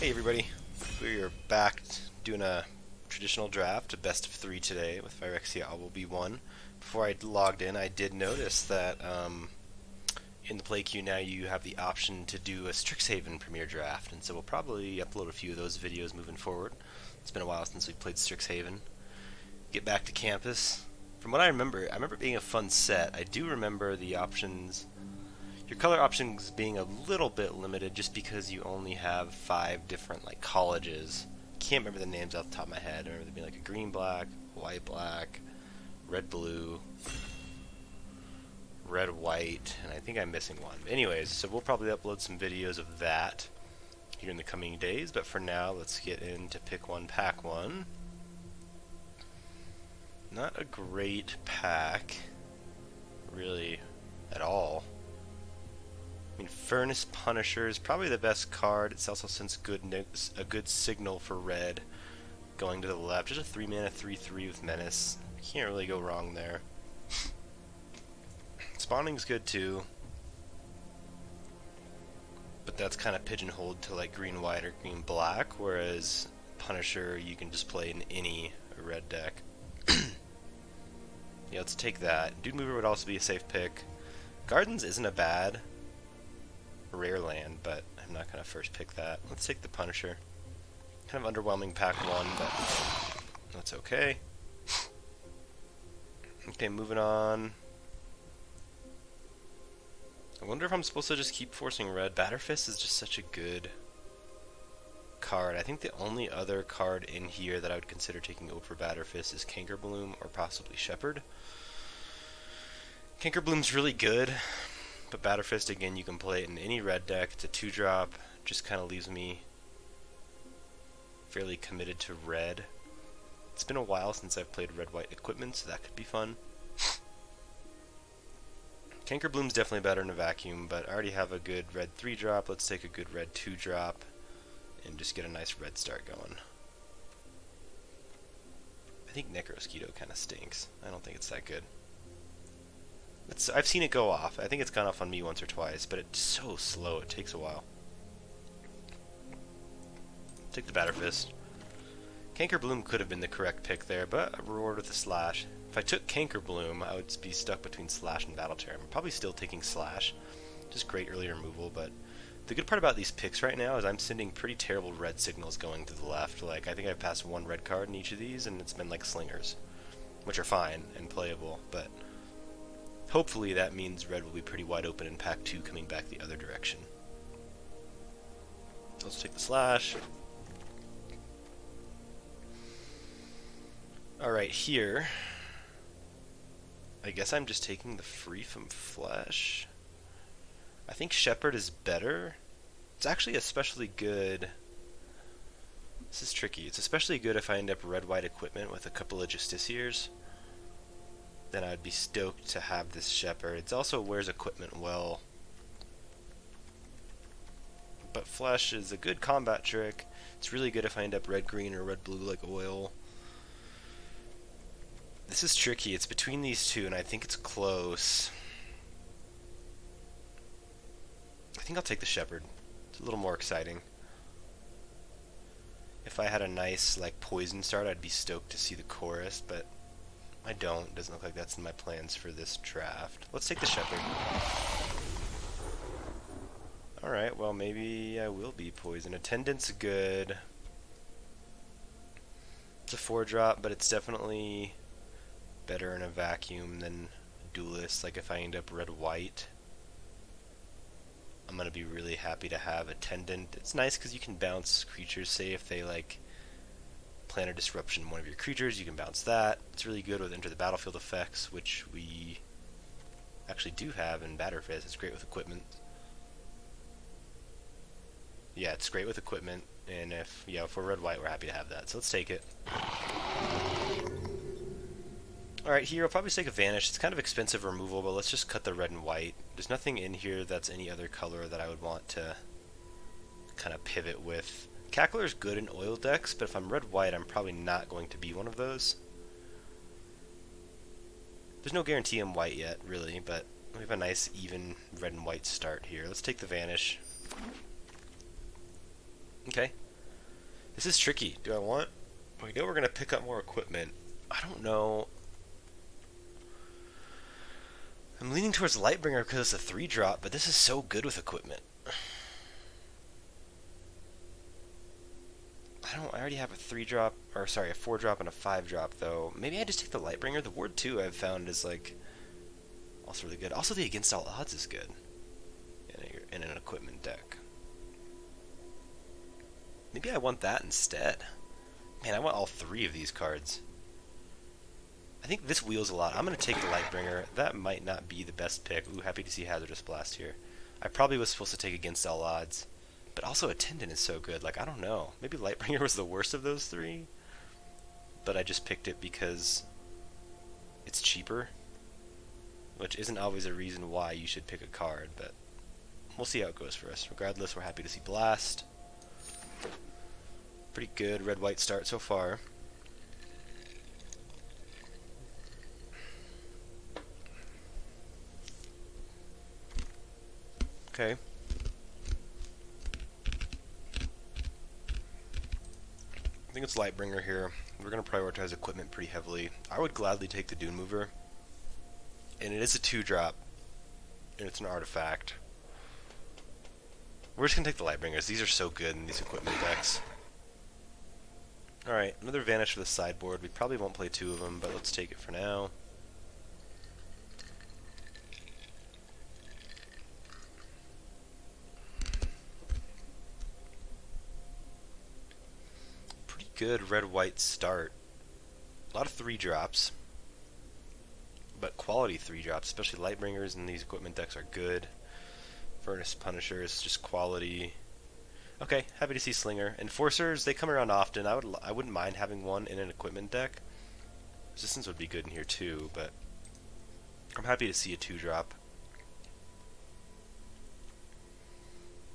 Hey everybody, we're back doing a traditional draft, a best of 3 today with Phyrexia will be one. Before I logged in, I did notice that in the play queue now you have the option to do a Strixhaven Premier draft, and so we'll probably upload a few of those videos moving forward. It's been a while since we played Strixhaven. Get back to campus. From what I remember it being a fun set. I do remember the options. Your color options being a little bit limited just because you only have 5 different colleges. Can't remember the names off the top of my head. I remember there being a green black, white black, red blue, red white, and I think I'm missing one. But anyways, so we'll probably upload some videos of that here in the coming days, but for now let's get into pick one, pack one. Not a great pack, really, at all. I mean, Furnace Punisher is probably the best card. It also sends a good signal for red going to the left. Just a 3-mana 3/3 with Menace. Can't really go wrong there. Spawning's good too, but that's kind of pigeonholed to green white or green black, whereas Punisher you can just play in any red deck. Yeah, let's take that. Dude Mover would also be a safe pick. Gardens isn't a bad rare land, but I'm not going to first pick that. Let's take the Punisher. Kind of underwhelming pack one, but that's okay. Okay, moving on. I wonder if I'm supposed to just keep forcing red. Batterfirst is just such a good card. I think the only other card in here that I would consider taking over Batterfirst is Cankerbloom or possibly Shepherd. Cankerbloom's really good, but Batterfirst, again, you can play it in any red deck. It's a 2-drop, just kind of leaves me fairly committed to red. It's been a while since I've played red-white equipment, so that could be fun. Cankerbloom's definitely better in a vacuum, but I already have a good red 3-drop. Let's take a good red 2-drop and just get a nice red start going. I think Necrosquito kind of stinks. I don't think it's that good. I've seen it go off. I think it's gone off on me once or twice, but it's so slow. It takes a while. Take the Batterfist. Cankerbloom could have been the correct pick there, but a reward with a slash. If I took Cankerbloom, I would be stuck between Slash and Battle Terror. I'm probably still taking Slash. Just great early removal, but the good part about these picks right now is I'm sending pretty terrible red signals going to the left. I think I've passed one red card in each of these, and it's been like slingers, which are fine and playable, but hopefully that means red will be pretty wide open in pack 2 coming back the other direction. Let's take the slash. Alright, here I guess I'm just taking the free from flesh. I think Shepherd is better. It's actually especially good. This is tricky. It's especially good if I end up red-white equipment with a couple of Justiciars. Then I'd be stoked to have this Shepherd. It also wears equipment well. But Flesh is a good combat trick. It's really good if I end up red-green or red-blue like Oil. This is tricky. It's between these two, and I think it's close. I think I'll take the Shepherd. It's a little more exciting. If I had a nice poison start, I'd be stoked to see the chorus, but I don't. It doesn't look like that's in my plans for this draft. Let's take the Shepherd. Alright, well maybe I will be poison. Attendant's good. It's a 4-drop, but it's definitely better in a vacuum than Duelist. If I end up red-white, I'm going to be really happy to have Attendant. It's nice because you can bounce creatures. Say if they plan a disruption in one of your creatures, you can bounce that. It's really good with Enter the Battlefield effects, which we actually do have in Batterfist. It's great with equipment. Yeah, it's great with equipment, and if we're red-white, we're happy to have that. So let's take it. Alright, here I'll probably take a Vanish. It's kind of expensive removal, but let's just cut the red and white. There's nothing in here that's any other color that I would want to kind of pivot with. Cackler's good in oil decks, but if I'm red-white, I'm probably not going to be one of those. There's no guarantee I'm white yet, really, but we have a nice even red and white start here. Let's take the Vanish. Okay. This is tricky. Do I want... We know we're going to pick up more equipment. I don't know. I'm leaning towards Lightbringer because it's a 3-drop, but this is so good with equipment. I already have a 3-drop, or sorry, a 4-drop and a 5-drop, though. Maybe I just take the Lightbringer. The Ward 2 I've found is, like, also really good. Also, the Against All Odds is good in an equipment deck. Maybe I want that instead. Man, I want all 3 of these cards. I think this wheels a lot. I'm going to take the Lightbringer. That might not be the best pick. Ooh, happy to see Hazardous Blast here. I probably was supposed to take Against All Odds. But also Attendant is so good. Like, I don't know. Maybe Lightbringer was the worst of those 3. But I just picked it because it's cheaper. Which isn't always a reason why you should pick a card, but we'll see how it goes for us. Regardless, we're happy to see Blast. Pretty good red-white start so far. Okay. I think it's Lightbringer here. We're going to prioritize equipment pretty heavily. I would gladly take the Dune Mover. And it is a 2-drop. And it's an artifact. We're just going to take the Lightbringers. These are so good in these equipment decks. Alright, another Vanish for the sideboard. We probably won't play 2 of them, but let's take it for now. Good red-white start. A lot of 3-drops, but quality 3-drops, especially Lightbringers in these equipment decks are good. Furnace Punisher is just quality. Okay, happy to see Slinger. Enforcers, they come around often. I wouldn't mind having one in an equipment deck. Resistance would be good in here too, but I'm happy to see a 2-drop.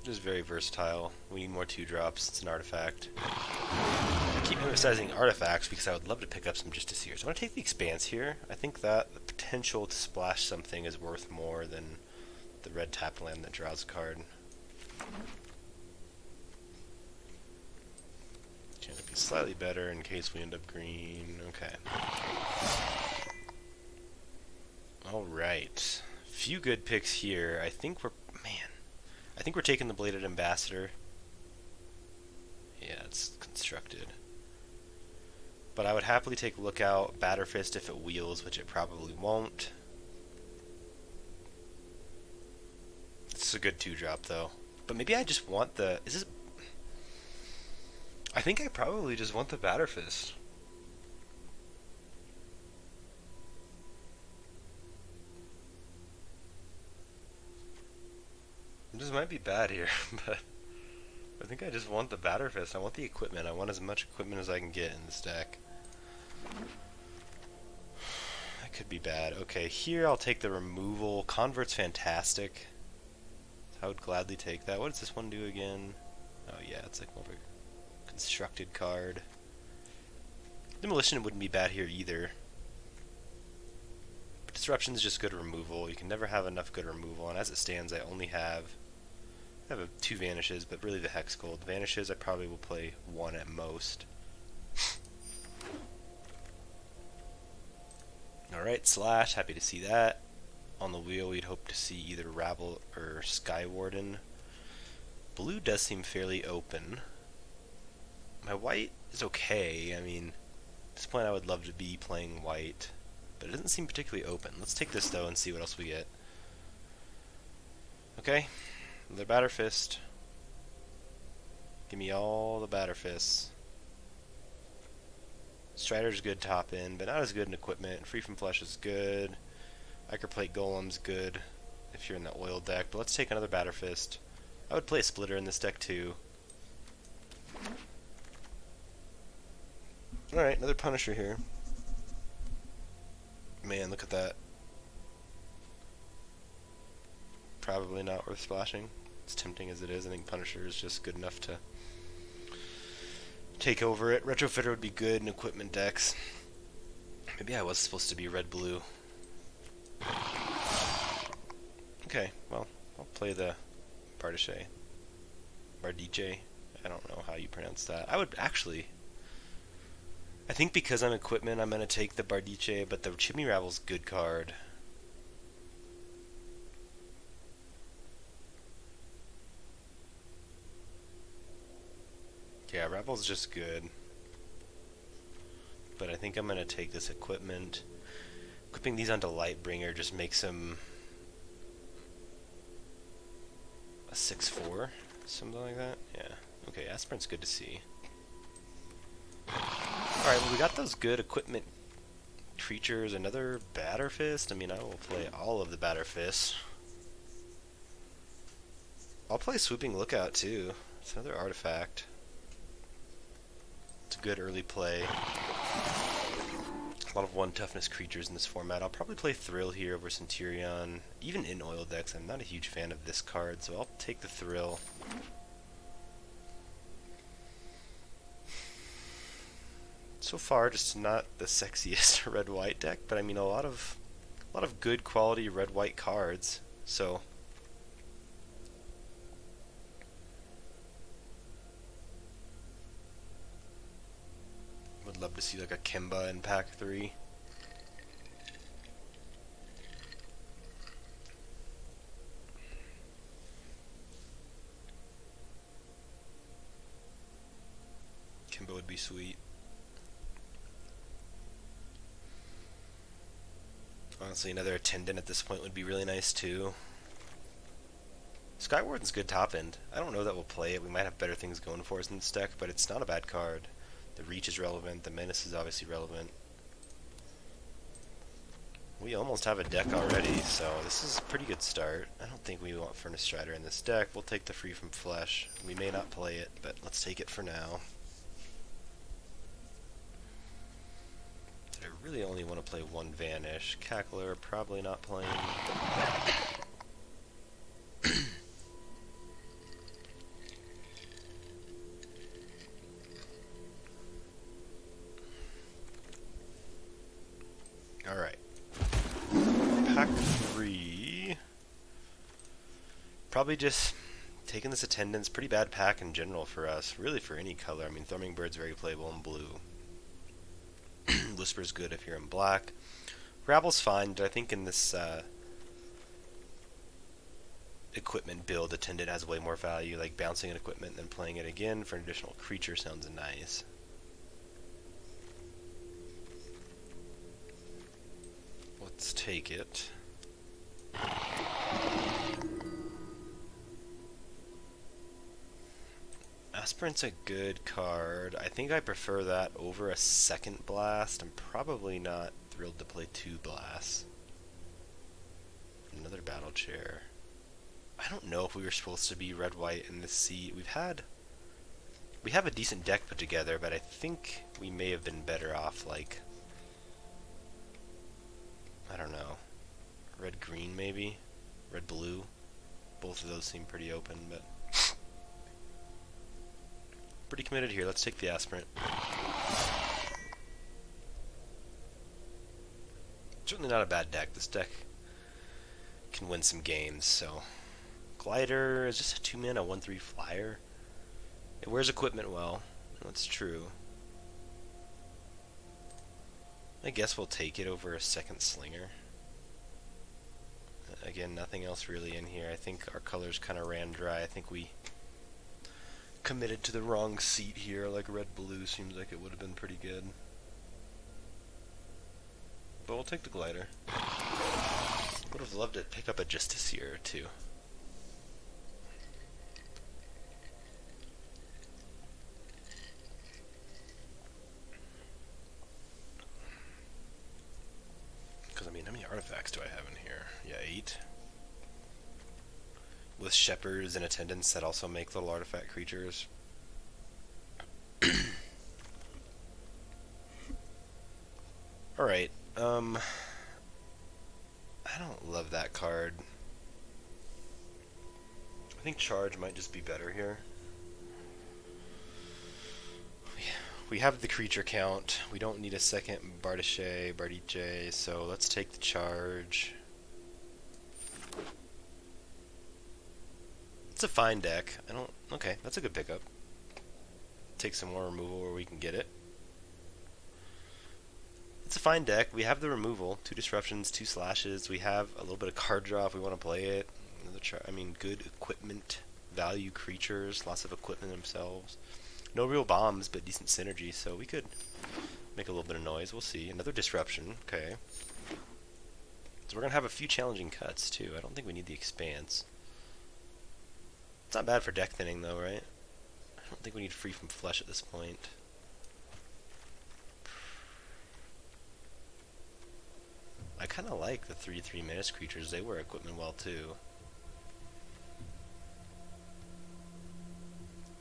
It is very versatile. We need more 2-drops. It's an artifact. I keep emphasizing artifacts because I would love to pick up some Justiciars. I want to take the Expanse here. I think that the potential to splash something is worth more than the red tap land that draws a card. Can it be slightly better in case we end up green? Okay. Alright. Few good picks here. I think we're taking the Bladed Ambassador. Yeah, it's constructed. But I would happily take Lookout, Batterfist if it wheels, which it probably won't. It's a good 2-drop though. But maybe I just want the... I think I probably just want the Batterfist. This might be bad here, but I think I just want the Batterfist. I want the equipment. I want as much equipment as I can get in this deck. That could be bad. Okay, here I'll take the removal. Convert's fantastic. I would gladly take that. What does this one do again? Oh yeah, it's like more of a constructed card. Demolition wouldn't be bad here either. But Disruption is just good removal. You can never have enough good removal, and as it stands, I have 2 Vanishes, but really the Hex Gold. Vanishes, I probably will play 1 at most. Alright, Slash, happy to see that. On the wheel, we'd hope to see either Rabble or Skywarden. Blue does seem fairly open. My white is okay. I mean, at this point I would love to be playing white, but it doesn't seem particularly open. Let's take this, though, and see what else we get. Okay. Another Batterfist. Give me all the Batterfists. Strider's good top end, but not as good in equipment. Free from Flesh is good. Plate Golem's good if you're in the oil deck. But let's take another Batterfist. I would play a Splitter in this deck too. Alright, another Punisher here. Man, look at that. Probably not worth splashing. As tempting as it is, I think Punisher is just good enough to take over it. Retrofitter would be good in equipment decks. Maybe I was supposed to be red-blue. Okay, well, I'll play the Bardiche. I don't know how you pronounce that. I would actually... I think because I'm equipment, I'm going to take the Bardiche, but the Chimney Ravel's good card. Yeah, Ravel's just good. But I think I'm going to take this equipment. Equipping these onto Lightbringer just makes him a 6/4, something like that. Yeah. Okay, Aspirant's good to see. Alright, well we got those good equipment creatures. Another Batterfirst. I mean, I will play all of the Batterfirst. I'll play Swooping Lookout too. It's another artifact. It's a good early play. A lot of 1 toughness creatures in this format. I'll probably play Thrill here over Centurion. Even in oil decks, I'm not a huge fan of this card, so I'll take the Thrill. So far, just not the sexiest red-white deck, but I mean a lot of good quality red-white cards. So would love to see like a Kimba in pack 3. Kimba would be sweet. Honestly, another Attendant at this point would be really nice too. Skywarden's good top end. I don't know that we'll play it. We might have better things going for us in this deck, but it's not a bad card. The reach is relevant. The menace is obviously relevant. We almost have a deck already, so this is a pretty good start. I don't think we want Furnace Strider in this deck. We'll take the Free from Flesh. We may not play it, but let's take it for now. I really only want to play 1 Vanish. Cackler, probably not playing. Alright. Pack 3. Probably just taking this Attendance. Pretty bad pack in general for us. Really for any color. I mean, Thrumming Bird's very playable in blue. Whisper's good if you're in black. Ravel's fine, but I think in this equipment build, Attendant has way more value. Like bouncing an equipment and then playing it again for an additional creature sounds nice. Let's take it. Aspirant's a good card. I think I prefer that over a second Blast. I'm probably not thrilled to play 2 Blasts. Another Battle Chair. I don't know if we were supposed to be red-white in this seat. We have a decent deck put together, but I think we may have been better off, like, I don't know, red-green maybe? Red-blue? Both of those seem pretty open, but pretty committed here. Let's take the Aspirant. Certainly not a bad deck. This deck can win some games, so... Glider is just a 2-mana 1/3 flyer. It wears equipment well. That's true. I guess we'll take it over a second Slinger. Again, nothing else really in here. I think our colors kind of ran dry. I think we committed to the wrong seat here. Like red-blue seems like it would have been pretty good. But we'll take the Glider. Would have loved to pick up a Justiciar or 2. Because, I mean, how many artifacts do I have in here? Yeah, 8. With Shepherds and Attendants that also make little artifact creatures. Alright, I don't love that card. I think Charge might just be better here. We have the creature count. We don't need a second Bardiche, so let's take the Charge. It's a fine deck. Okay, that's a good pickup. take some more removal where we can get it. It's a fine deck. We have the removal, 2 disruptions, 2 slashes. We have a little bit of card draw if we want to play it. Good equipment, value creatures, lots of equipment themselves. No real bombs, but decent synergy, so we could make a little bit of noise. We'll see. Another disruption. Okay. So we're going to have a few challenging cuts, too. I don't think we need the expanse. It's not bad for deck thinning, though, right? I don't think we need free from flesh at this point. I kind of like the 3/3 menace creatures. They wear equipment well, too.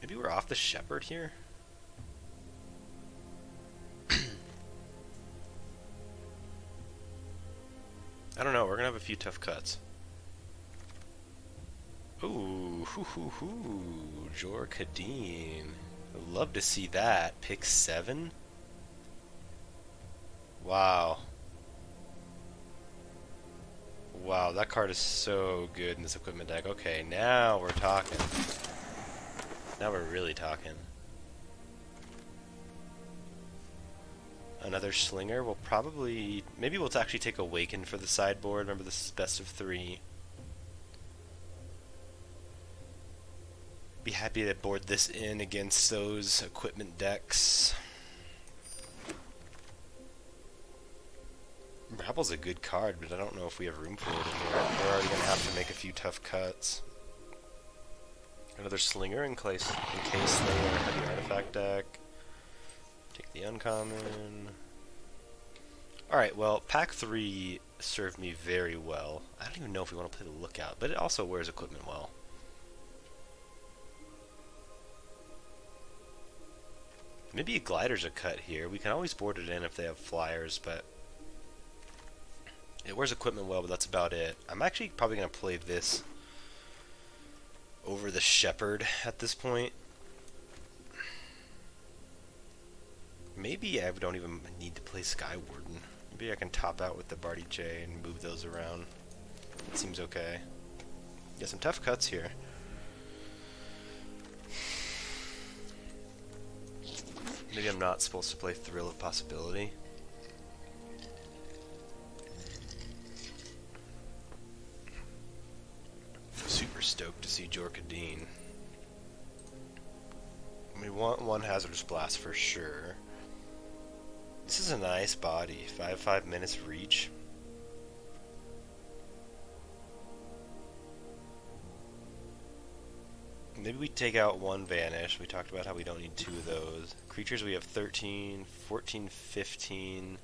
Maybe we're off the shepherd here? I don't know. We're going to have a few tough cuts. Ooh, Jor Kadeen. I'd love to see that. Pick 7? Wow. Wow, that card is so good in this equipment deck. Okay, now we're talking. Now we're really talking. Another Slinger. We'll probably... Maybe we'll actually take Awaken for the sideboard. Remember, this is best of 3. Be happy to board this in against those equipment decks. Rabble's a good card, but I don't know if we have room for it in here. We're already going to have to make a few tough cuts. Another Slinger in case they are a heavy artifact deck. Take the uncommon. Alright, well, pack 3 served me very well. I don't even know if we want to play the Lookout, but it also wears equipment well. Maybe a Glider's a cut here. We can always board it in if they have flyers, but it wears equipment well, but that's about it. I'm actually probably going to play this over the Shepherd at this point. Maybe I don't even need to play Sky Warden. Maybe I can top out with the Barty J and move those around. It seems okay. Yeah, some tough cuts here. Maybe I'm not supposed to play Thrill of Possibility. Super stoked to see Jor Kadeen. We want 1 Hazardous Blast for sure. This is a nice body. 5/5 menace reach. Maybe we take out 1 Vanish. We talked about how we don't need 2 of those. Creatures, we have 13, 14, 15.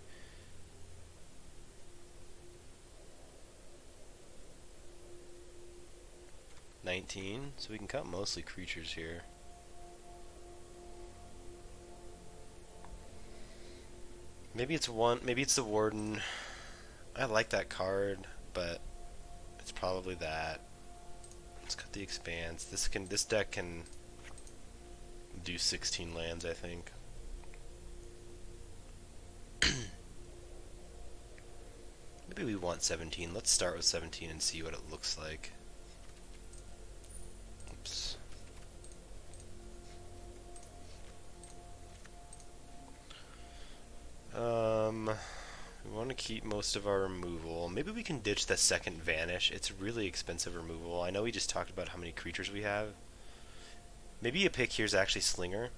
So we can cut mostly creatures here. Maybe it's the Warden. I like that card, but it's probably that. Let's cut the Expanse. This deck can do 16 lands, I think. Maybe we want 17. Let's start with 17 and see what it looks like. Oops. We want to keep most of our removal. Maybe we can ditch the second Vanish. It's really expensive removal. I know we just talked about how many creatures we have. Maybe a pick here is actually Slinger.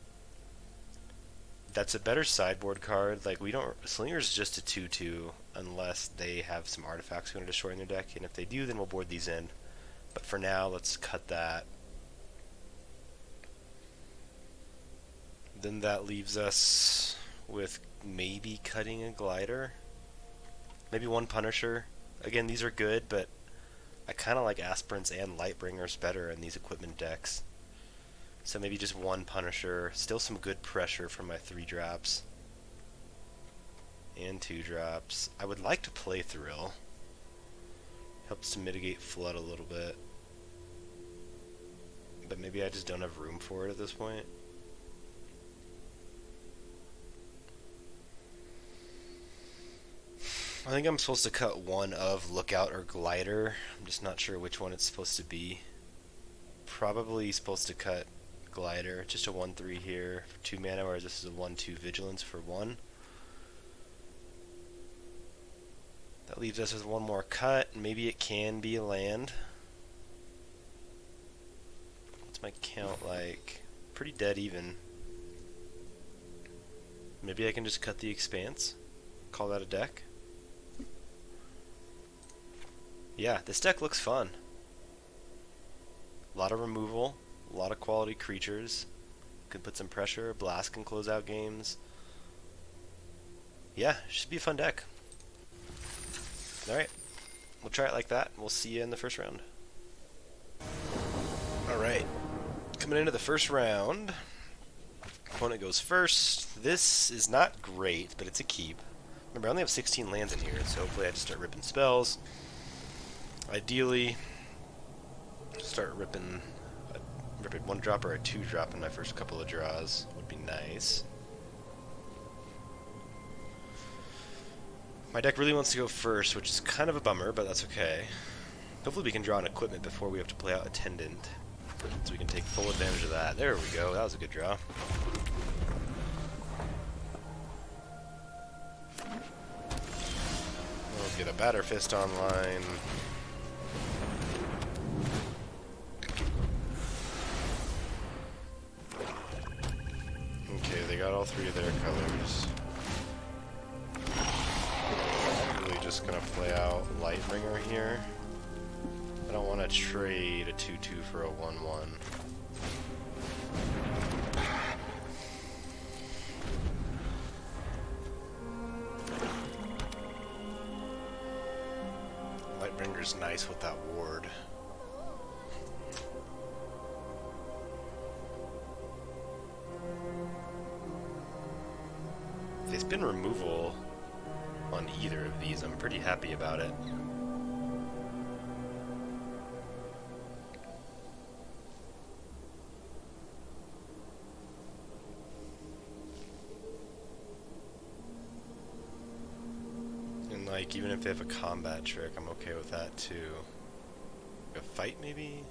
That's a better sideboard card. Like, Slinger's just a 2/2 unless they have some artifacts we want to destroy in their deck, and if they do, then we'll board these in. But for now, let's cut that. Then that leaves us with maybe cutting a Glider. Maybe 1 Punisher. Again, these are good, but I kind of like Aspirants and Lightbringers better in these equipment decks. So maybe just 1 Punisher. Still some good pressure from my 3 drops. And 2 drops. I would like to play Thrill. Helps to mitigate Flood a little bit. But maybe I just don't have room for it at this point. I think I'm supposed to cut 1 of Lookout or Glider. I'm just not sure which one it's supposed to be. Probably supposed to cut Glider. Just a 1/3 here for 2 mana, whereas this is a 1/2 Vigilance for 1. That leaves us with one more cut. Maybe it can be a land. What's my count like? Pretty dead even. Maybe I can just cut the Expanse. Call that a deck. Yeah, this deck looks fun. A lot of removal, a lot of quality creatures. Could put some pressure. Blast can close out games. Yeah, should be a fun deck. Alright, we'll try it like that. We'll see you in the first round. Alright, coming into the first round. Opponent goes first. This is not great, but it's a keep. Remember, I only have 16 lands in here, so hopefully I just start ripping spells. Ideally, start ripping a 1-drop or a 2-drop in my first couple of draws. Would be nice. My deck really wants to go first, which is kind of a bummer, but that's okay. Hopefully we can draw an equipment before we have to play out Attendant, so we can take full advantage of that. There we go, that was a good draw. We'll get a Batterfirst online. Okay, they got all 3 of their colors. Just gonna play out Lightbringer here. I don't want to trade a 2/2 for a 1/1. Lightbringer's nice with that ward. If they spin removal on either of these, I'm pretty happy about it. And like, even if they have a combat trick, I'm okay with that too. A fight maybe?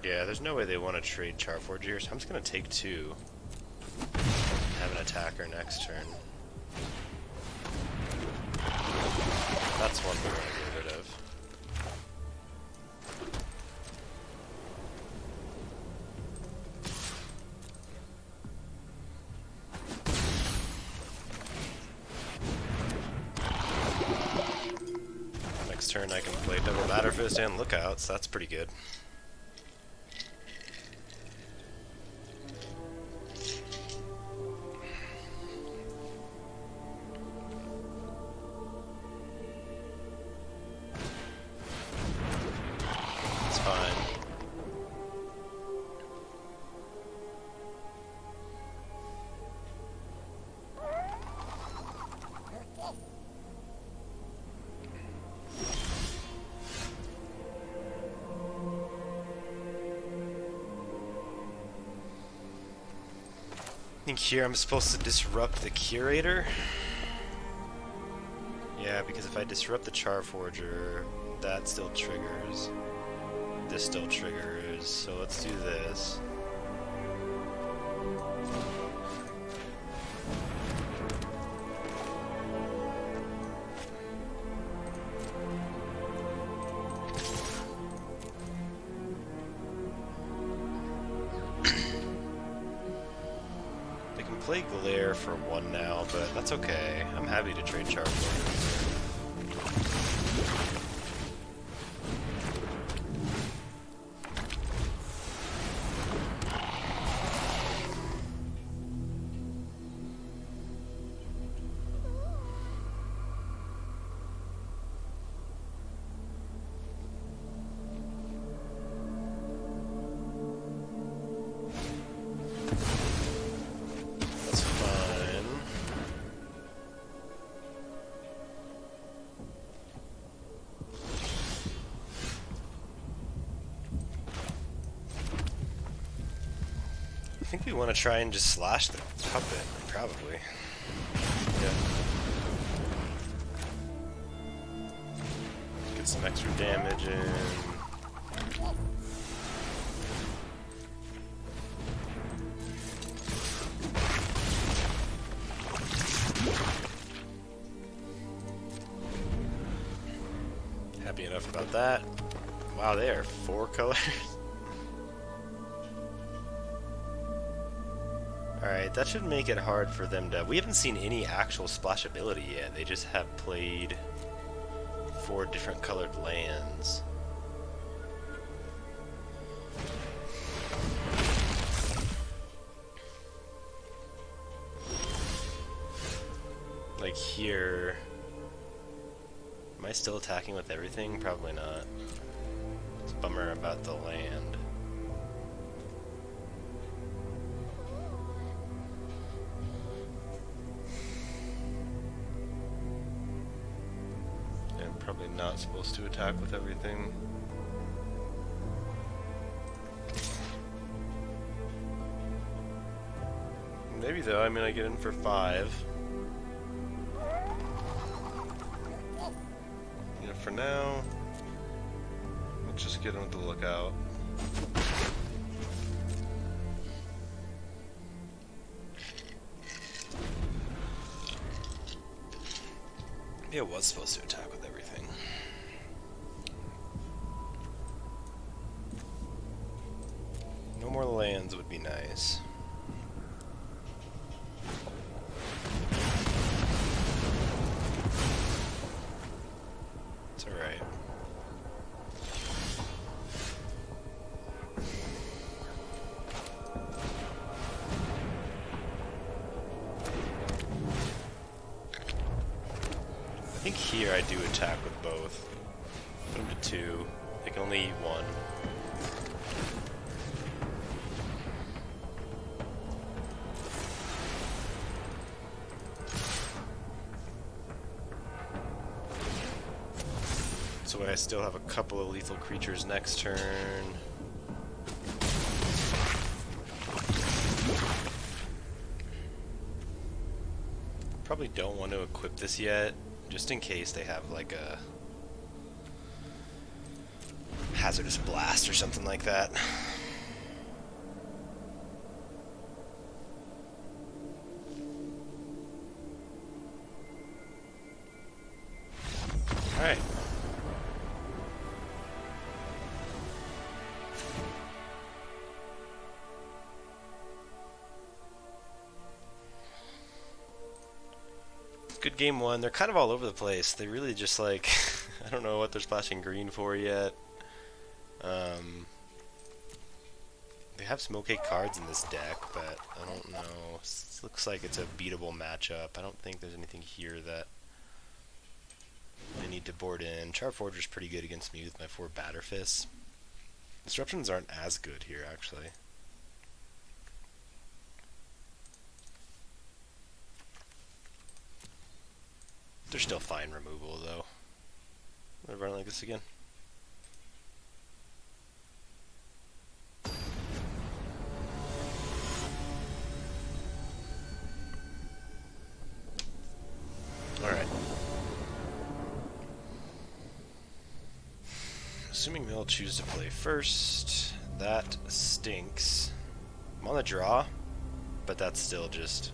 Yeah, there's no way they want to trade Charforger here, so I'm just going to take 2. Have an attacker next turn. That's one we want to get rid of. Next turn I can play double Batterfirst and Lookouts, that's pretty good. I think here I'm supposed to disrupt the Curator. Yeah, because if I disrupt the Charforger, that still triggers. This still triggers, so let's do this. Play Glare for 1 now, but that's okay. I'm happy to trade Charforger. think we want to try and just slash the puppet, probably. Yeah. Get some extra damage in. Happy enough about that. Wow, they are 4 colors. Alright, that should make it hard for them to... We haven't seen any actual splashability yet. They just have played 4 different colored lands. Like here... Am I still attacking with everything? Probably not. It's a bummer about the land. I'm probably not supposed to attack with everything. Maybe though, I mean I get in for 5. For now, let's just get on the lookout. Maybe it was supposed to attack with everything. No more lands would be nice. I think here I do attack with both. Put them to 2. They can only eat 1. So I still have a couple of lethal creatures next turn. Probably don't want to equip this yet. Just in case they have like a hazardous blast or something like that. Alright. Good game 1. They're kind of all over the place. They really just like I don't know what they're splashing green for yet. They have Smoke cards in this deck, but I don't know. It looks like it's a beatable matchup. I don't think there's anything here that I need to board in. Charforger's pretty good against me with my 4 Batterfists. Disruptions aren't as good here, actually. They're still fine removal, though. I'm gonna run it like this again. Alright. Assuming they'll choose to play first, that stinks. I'm on the draw, but that's still just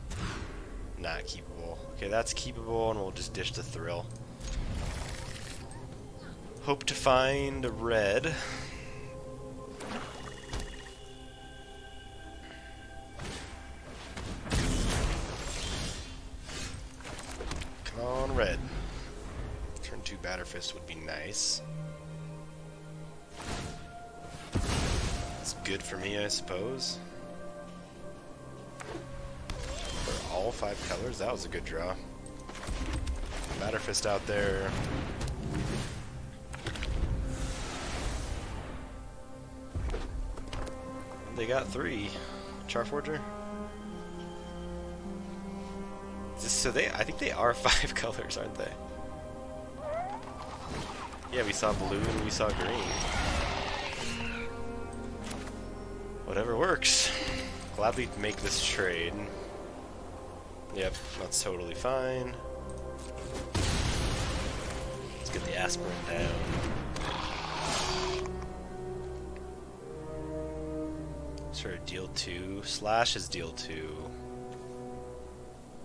not keepable. Okay, that's keepable, and we'll just dish the thrill. Hope to find a red. Come on, red. Turn 2 Batterfist would be nice. It's good for me, I suppose. For all 5 colors, that was a good draw. Batterfist out there. They got 3. Charforger. So I think they are 5 colors, aren't they? Yeah, we saw blue and we saw green. Whatever works. Gladly make this trade. Yep, that's totally fine. Let's get the aspirin down. Sort of deal 2. Slash is deal 2.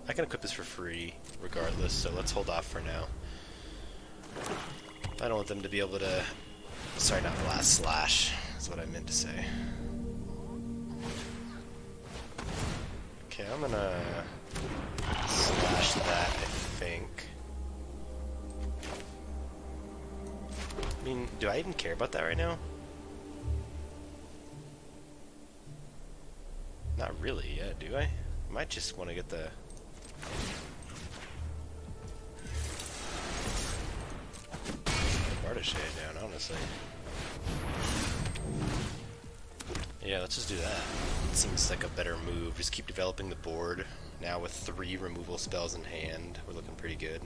I can equip this for free regardless, so let's hold off for now. I don't want them to be able to... Sorry, not blast, slash is what I meant to say. Okay, I'm gonna slash that, I think. I mean, do I even care about that right now? Not really yet, do I? I might just want to get the... Bardish down, honestly. Yeah, let's just do that. It seems like a better move. Just keep developing the board. Now with 3 removal spells in hand, we're looking pretty good.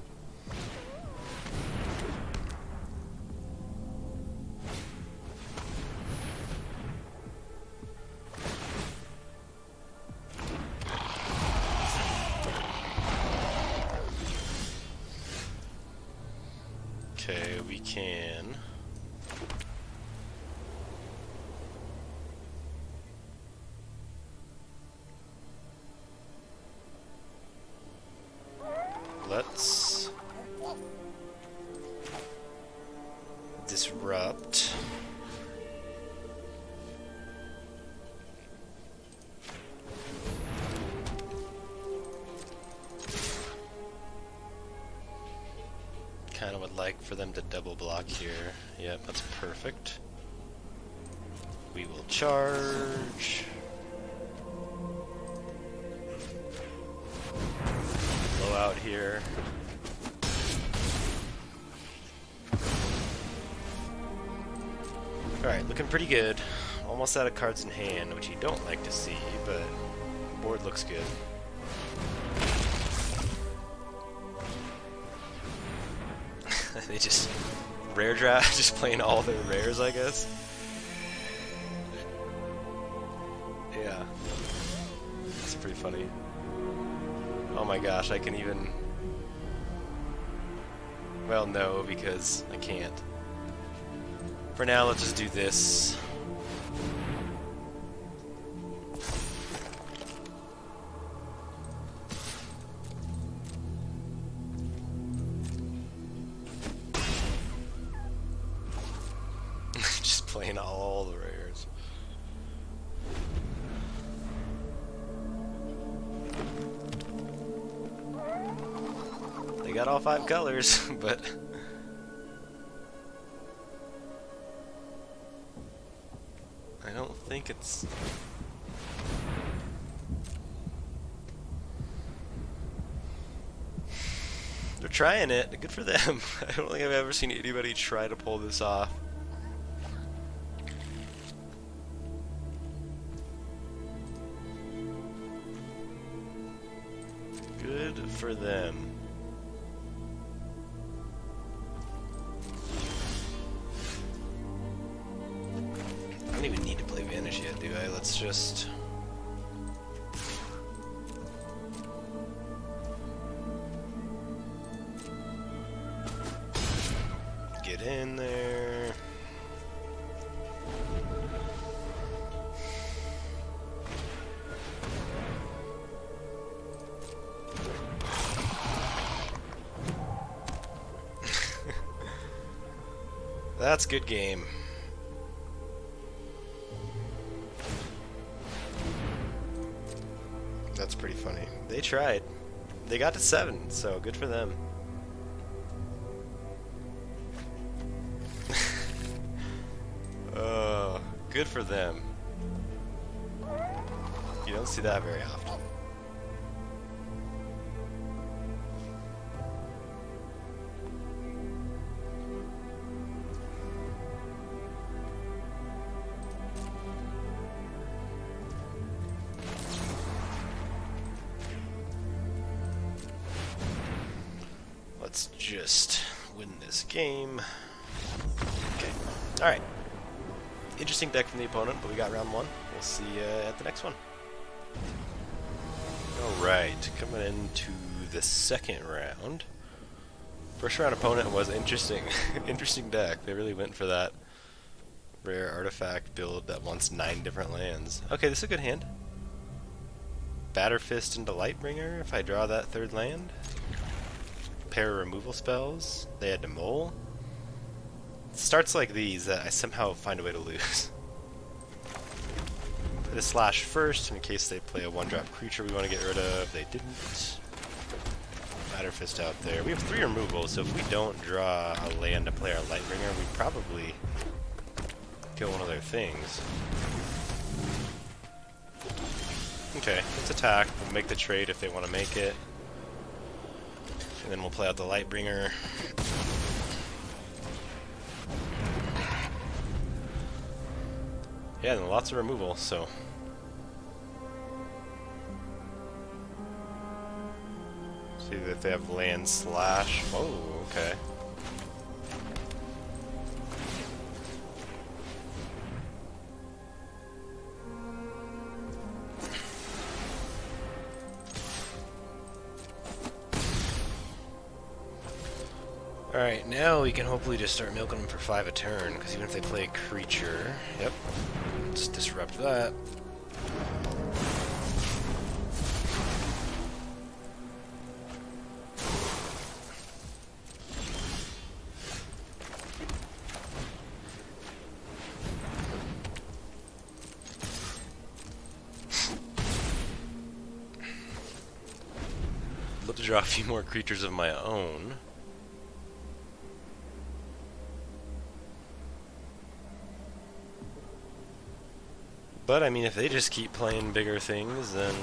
Okay, we can... Let's... disrupt. Kind of would like for them to double block here. Yep, that's perfect. We will charge. Blow out here. Alright, looking pretty good. Almost out of cards in hand, which you don't like to see, but the board looks good. They just rare draft, just playing all their rares, I guess. Yeah, it's pretty funny. Oh my gosh, I can even... Well, no, because I can't. For now, let's just do this. Just playing all the rares. They got all 5 colors, but... I don't think it's... They're trying it. Good for them. I don't think I've ever seen anybody try to pull this off. Good for them. I don't even need to play Vanish yet, do I? Let's just... get in there. That's good game. That's pretty funny. They tried. They got to 7, so good for them. Oh, good for them. You don't see that very often. Let's just win this game. Okay. Alright. Interesting deck from the opponent, but we got round 1. We'll see you at the next one. Alright, coming into the second round. First round opponent was interesting. Interesting deck. They really went for that rare artifact build that wants 9 different lands. Okay, this is a good hand. Batterfirst into Lightbringer if I draw that third land. Pair of removal spells. They had to mole. Starts like these that I somehow find a way to lose. Put a slash first in case they play a 1-drop creature we want to get rid of. They didn't. Batterfirst out there. We have 3 removals, so if we don't draw a land to play our Lightbringer, we probably kill one of their things. Okay, let's attack. We'll make the trade if they want to make it. And then we'll play out the Lightbringer. Yeah, and lots of removal, so. See if they have land slash. Oh, okay. Alright, now we can hopefully just start milking them for 5 a turn, because even if they play a creature, yep, let's disrupt that. I'd love to draw a few more creatures of my own. But, I mean, if they just keep playing bigger things, then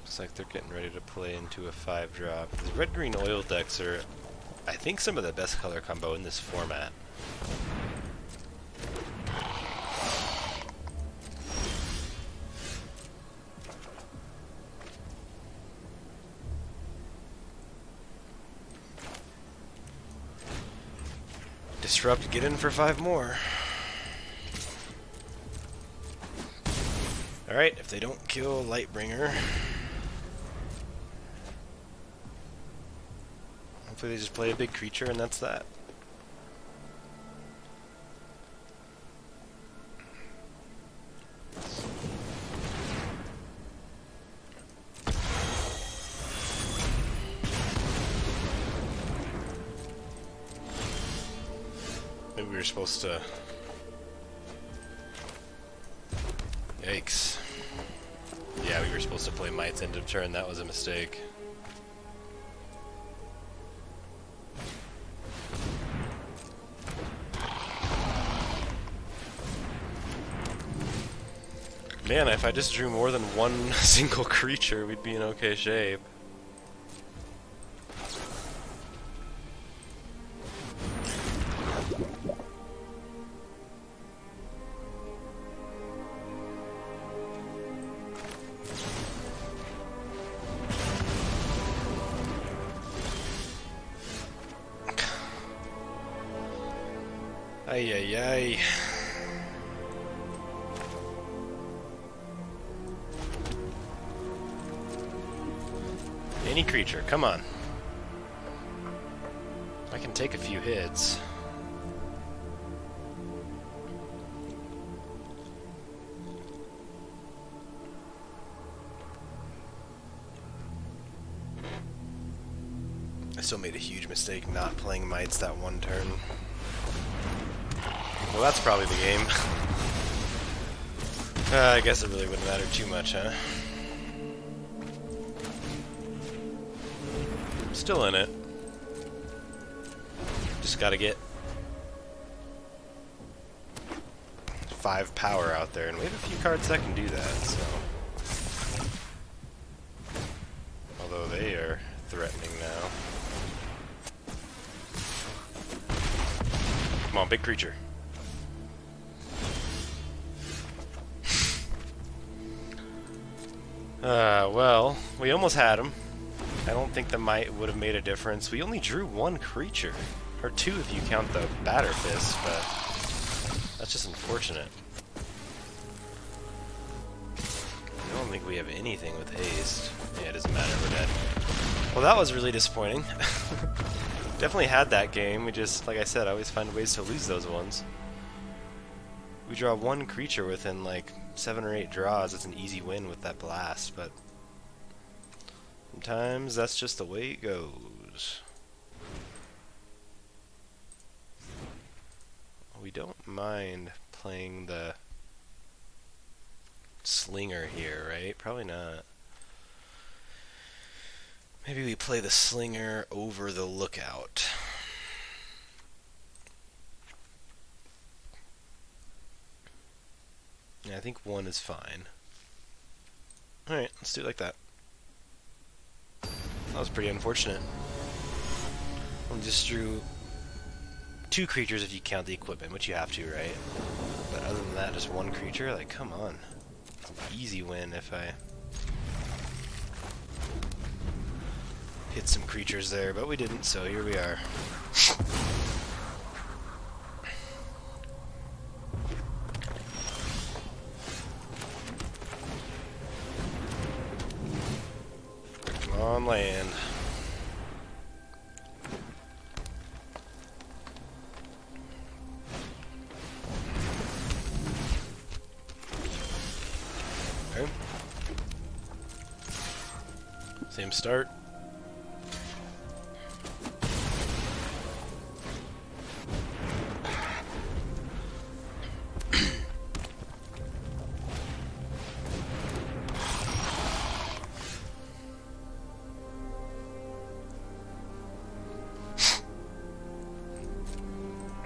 looks like they're getting ready to play into a 5-drop. The red-green oil decks are, I think, some of the best color combo in this format. Disrupt, get in for 5 more. Alright, if they don't kill Lightbringer, hopefully they just play a big creature and that's that. Maybe we were supposed to... Yikes. Yeah, we were supposed to play Mites end of turn. That was a mistake. Man, if I just drew more than one single creature, we'd be in okay shape. Ay, ay, ay. Any creature, come on. I can take a few hits. I still made a huge mistake not playing Mites that one turn. Well, that's probably the game. I guess it really wouldn't matter too much, huh? Still in it. Just gotta get 5 power out there, and we have a few cards that can do that, so... Although they are threatening now. Come on, big creature. Well, we almost had him. I don't think the Mite would have made a difference. We only drew 1 creature. Or 2 if you count the Batterfirst, but that's just unfortunate. don't think we have anything with haste. Yeah, it doesn't matter, we're dead. Well, that was really disappointing. Definitely had that game, we just, like I said, I always find ways to lose those ones. We draw one creature within like 7 or 8 draws, it's an easy win with that blast, but sometimes that's just the way it goes. We don't mind playing the Slinger here, right? Probably not. Maybe we play the Slinger over the Lookout. Yeah, I think 1 is fine. Alright, let's do it like that. That was pretty unfortunate. We just drew 2 creatures if you count the equipment, which you have to, right? But other than that, just 1 creature? Like, come on. Easy win if I hit some creatures there, but we didn't, so here we are. Come on, land. Okay. Same start.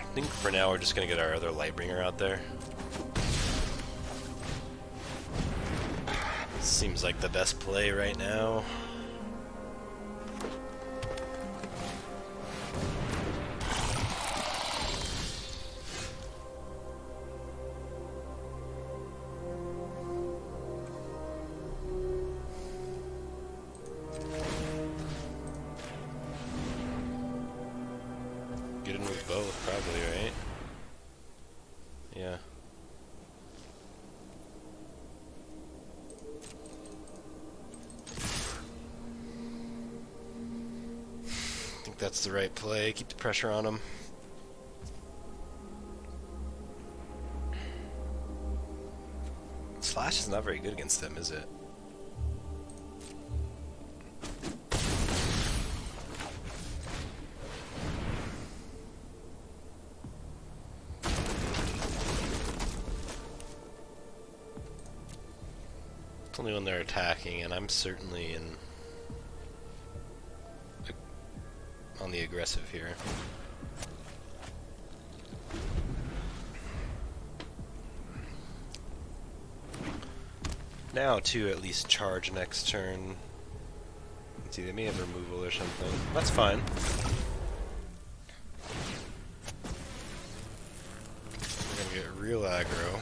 I think for now we're just gonna get our other Lightbringer out there. Seems like the best play right now. Get in with both, probably, right? Yeah. I think that's the right play. Keep the pressure on him. Slash is not very good against them, is it? It's only when they're attacking, and I'm certainly on the aggressive here. Now to at least charge next turn. Let's see, they may have removal or something. That's fine. We're gonna get real aggro.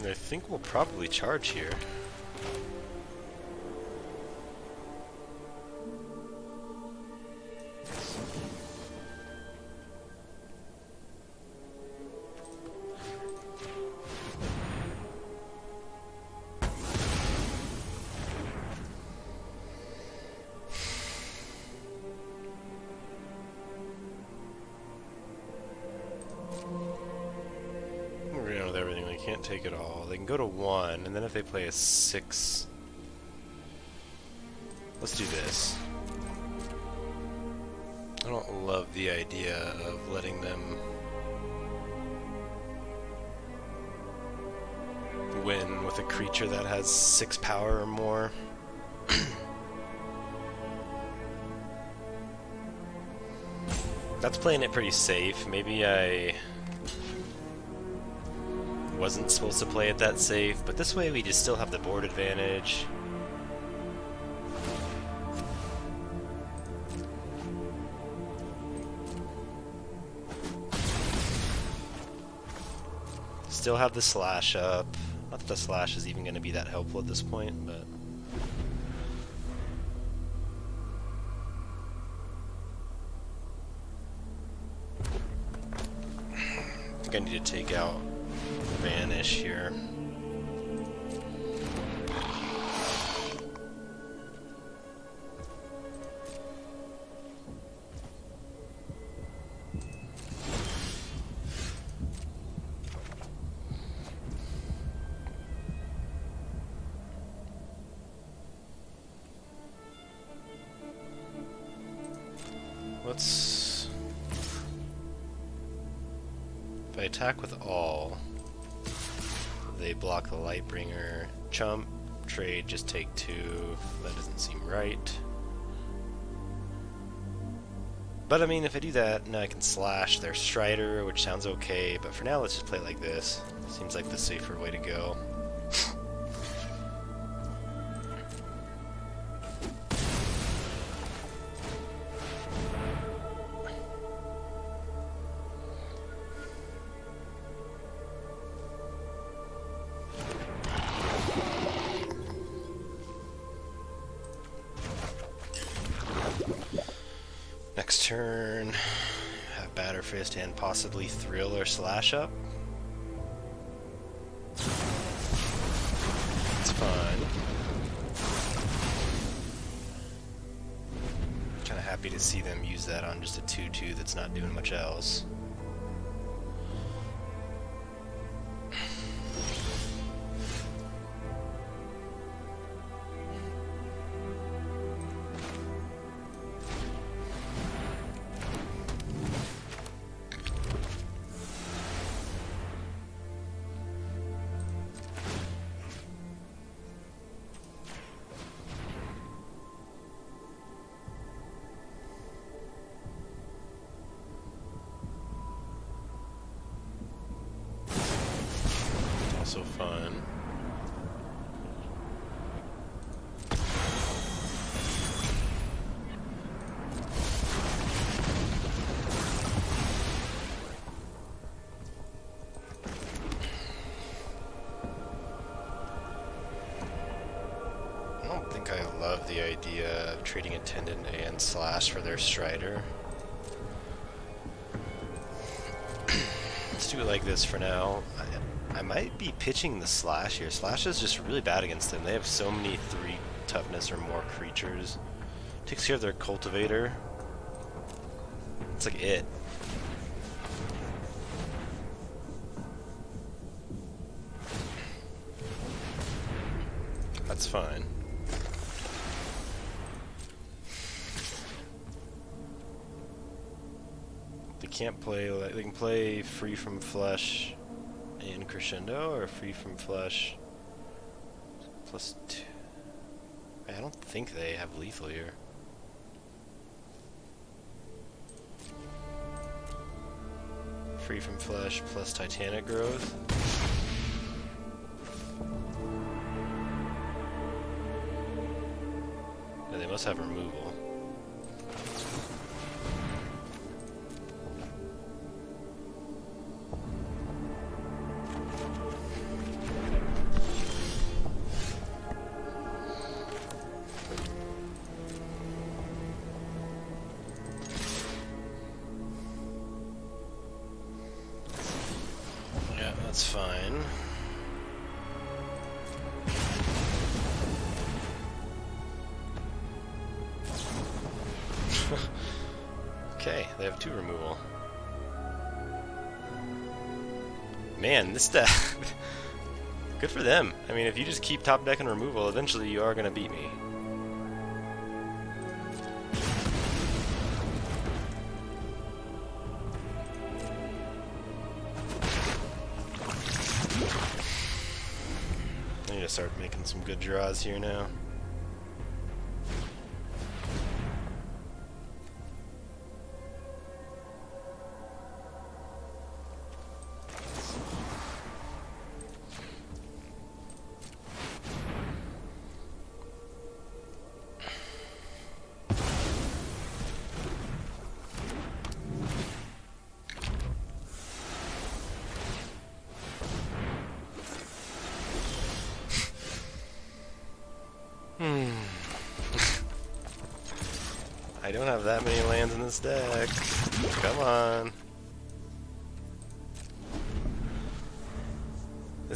I think we'll probably charge here. With everything, they can't take it all. They can go to 1, and then if they play a 6, let's do this. I don't love the idea of letting them win with a creature that has 6 power or more. That's playing it pretty safe. Maybe I wasn't supposed to play it that safe, but this way we just still have the board advantage. Still have the slash up. Not that the slash is even going to be that helpful at this point, but think I need to take out Vanish here. Let's... If I attack with all, they block the Lightbringer. Chump, trade, just take 2. That doesn't seem right. But I mean, if I do that, now I can slash their Strider, which sounds okay, but for now let's just play it like this. Seems like the safer way to go. Next turn, have Batterfirst and possibly Thrill or Slash up. It's fine. Kind of happy to see them use that on just a 2/2 that's not doing much else. Also fun. I don't think I love the idea of trading Attendant and Slash for their Strider. Let's do it like this for now. I might be pitching the Slash here. Slash is just really bad against them. They have so many 3 toughness or more creatures. Takes care of their Cultivator. It's like it. That's fine. They can't play, like, they can play Free from Flesh and Crescendo, or Free from Flesh +2. I don't think they have lethal here. Free from Flesh plus Titanic Growth. Yeah, they must have removal. That's fine. Okay, they have 2 removal. Man, this deck... Good for them. I mean, if you just keep top deck and removal, eventually you are going to beat me. I need to start making some good draws here now. I don't have that many lands in this deck. Come on.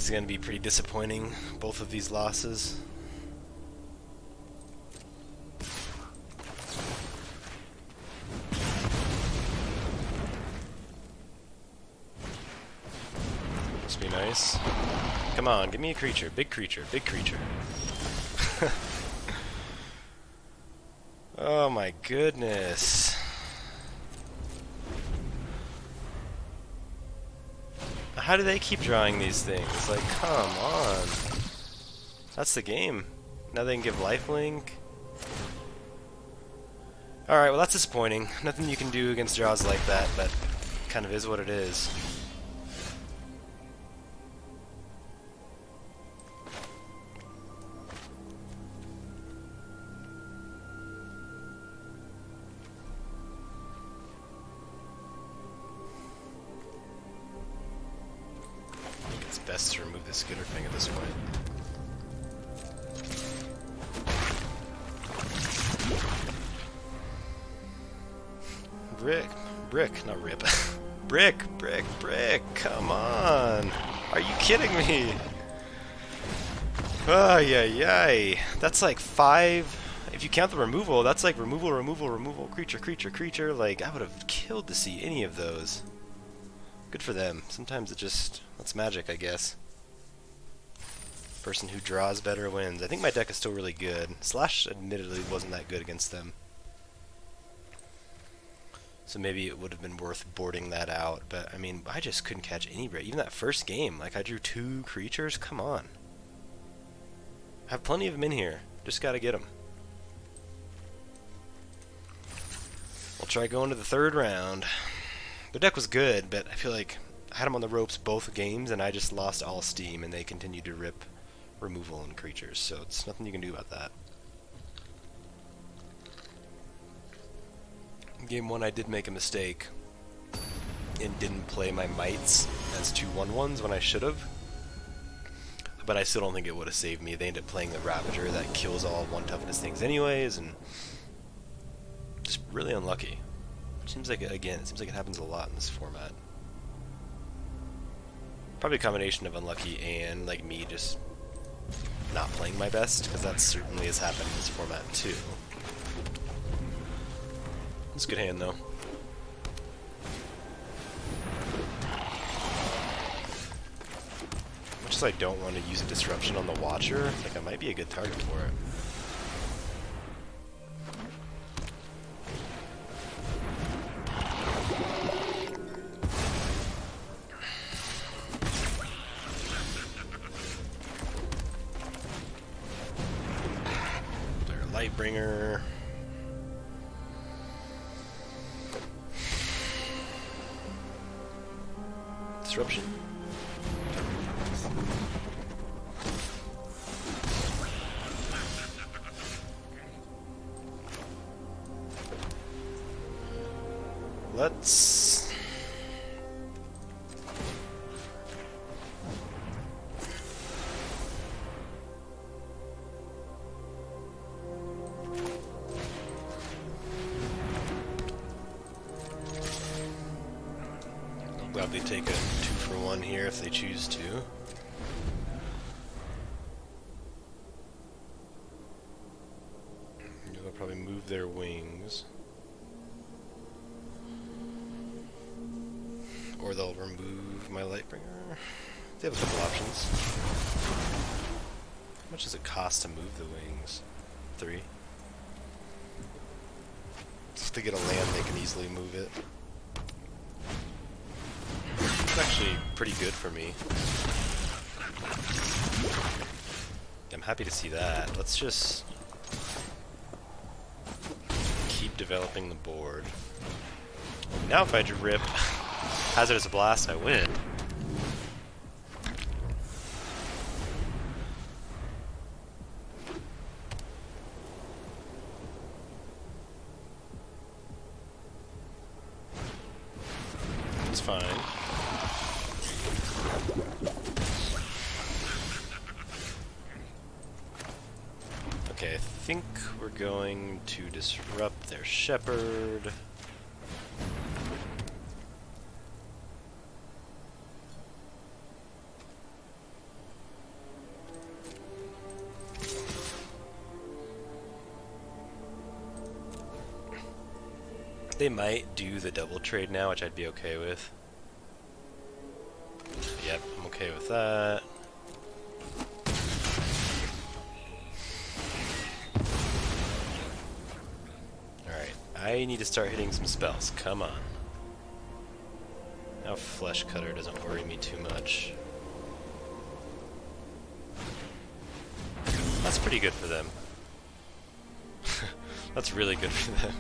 is going to be pretty disappointing, both of these losses. Must be nice. Come on, give me a creature. Big creature. Big creature. Oh my goodness. How do they keep drawing these things? Like, come on. That's the game. Now they can give lifelink. Alright, well that's disappointing. Nothing you can do against draws like that, but kind of is what it is. Best to remove the skitter thing at this point. Brick, not rip. Brick, come on! Are you kidding me? Ay, that's like 5, if you count the removal, that's like removal, creature, like, I would have killed to see any of those. Good for them. Sometimes it just, that's magic, I guess. Person who draws better wins. I think my deck is still really good. Slash admittedly wasn't that good against them. So maybe it would have been worth boarding that out, but I mean, I just couldn't catch any break. Even that first game, like I drew 2 creatures, come on. I have plenty of them in here, just gotta get them. We'll try going to the 3rd round. The deck was good, but I feel like I had them on the ropes both games, and I just lost all steam, and they continued to rip removal and creatures, so it's nothing you can do about that. Game 1 I did make a mistake and didn't play my mites as 2 1/1s when I should have, but I still don't think it would have saved me. They ended up playing the Ravager that kills all 1 toughness things anyways, and just really unlucky. It seems like, again, it seems like it happens a lot in this format. Probably a combination of unlucky and like me just not playing my best, because that certainly has happened in this format too. It's a good hand though. Much as I don't want to use a disruption on the Watcher, I think I might be a good target for it. Lightbringer. Disruption. Let's gladly take a 2-for-1 here if they choose to. They'll probably move their wings. Or they'll remove my Lightbringer. They have a couple options. How much does it cost to move the wings? 3. If they get a land, they can easily move it. It's actually pretty good for me. I'm happy to see that. Let's just keep developing the board. Now if I rip Hazardous Blast, I win. It's fine. Okay, I think we're going to disrupt their Shepherd. They might do the double trade now, which I'd be okay with. Yep, I'm okay with that. Alright, I need to start hitting some spells. Come on. Now Flesh Cutter doesn't worry me too much. That's pretty good for them. That's really good for them.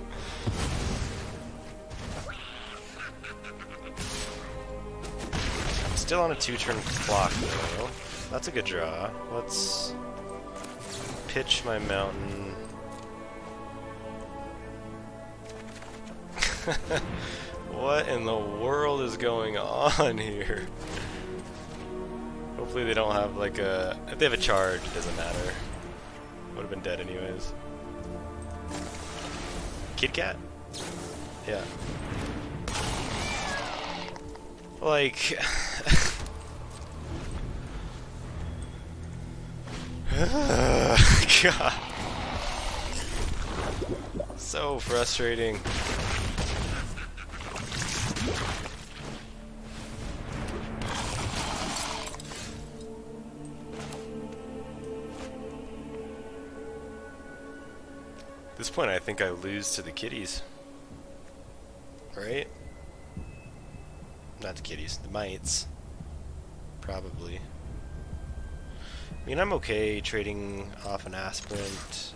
Still on a 2-turn clock though. That's a good draw. Let's pitch my mountain. What in the world is going on here? Hopefully they don't have like a... If they have a charge, it doesn't matter. Would have been dead anyways. Kit Kat? Yeah. Like... God. So frustrating. At this point, I think I lose to the kitties. Right? Not the kitties, the mites. Probably. I mean, I'm okay trading off an aspirant.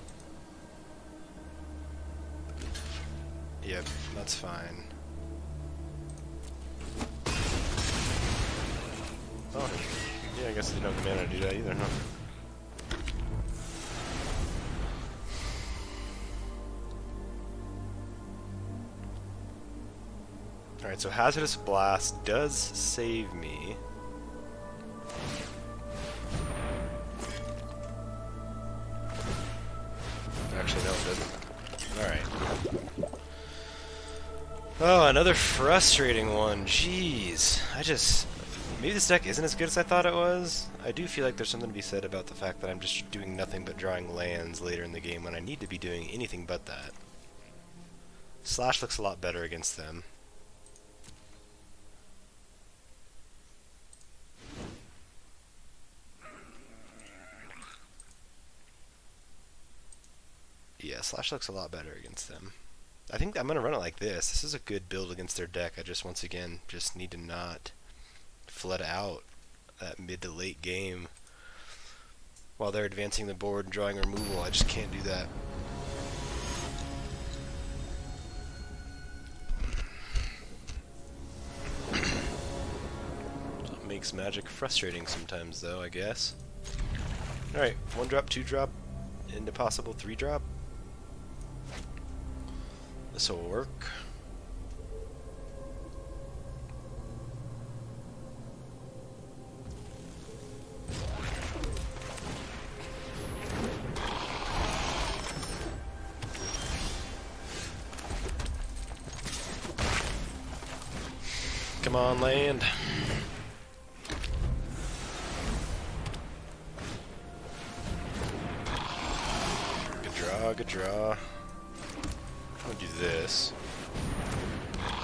Yep, that's fine. Oh, yeah, I guess I didn't have the mana to do that either, huh? Alright, so Hazardous Blast does save me. Actually, no, it doesn't. Alright. Oh, another frustrating one. Jeez. Maybe this deck isn't as good as I thought it was. I do feel like there's something to be said about the fact that I'm just doing nothing but drawing lands later in the game when I need to be doing anything but that. Slash looks a lot better against them. Yeah, Slash looks a lot better against them. I think I'm going to run it like this. This is a good build against their deck. I just, once again, just need to not flood out that mid to late game while they're advancing the board and drawing removal. I just can't do that. So it makes Magic frustrating sometimes, though, I guess. Alright, 1-drop, 2-drop, into possible 3-drop. This will work. Come on, land. Good draw, good draw. I'm gonna do this.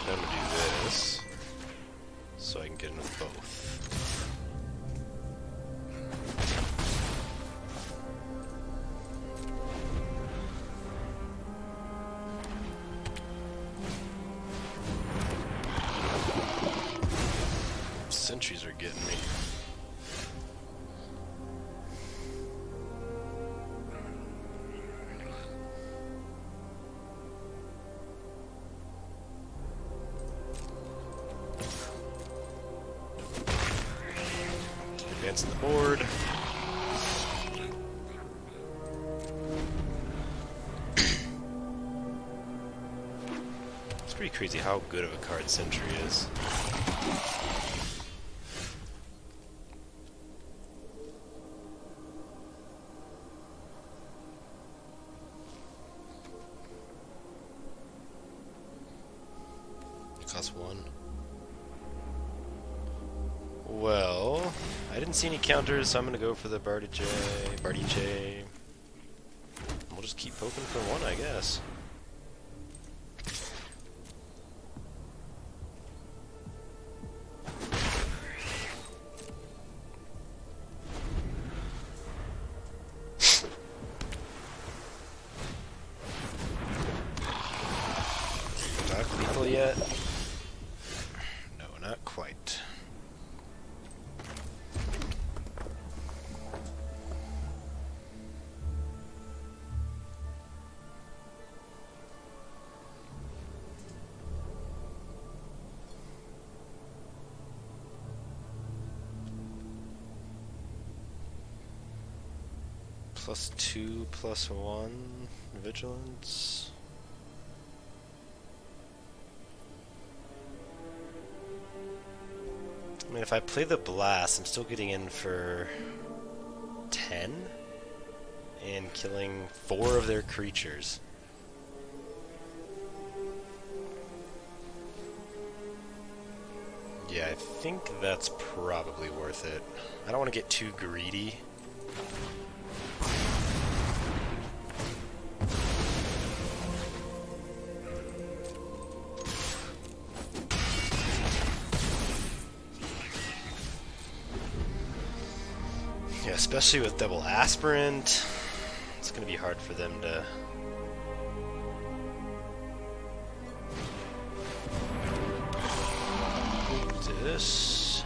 Then I'm gonna do this. So I can get in with both. Sentries are getting me. Advancing the board. It's pretty crazy how good of a card Sentry is. It costs 1. Well, I didn't see any counters, so I'm gonna go for the Bardiche. We'll just keep poking for 1, I guess. lethal yet? No, not quite. +2, +1, vigilance. I mean, if I play the blast, I'm still getting in for 10 and killing 4 of their creatures. Yeah, I think that's probably worth it. I don't want to get too greedy. Yeah, especially with double aspirant, it's going to be hard for them to... do this.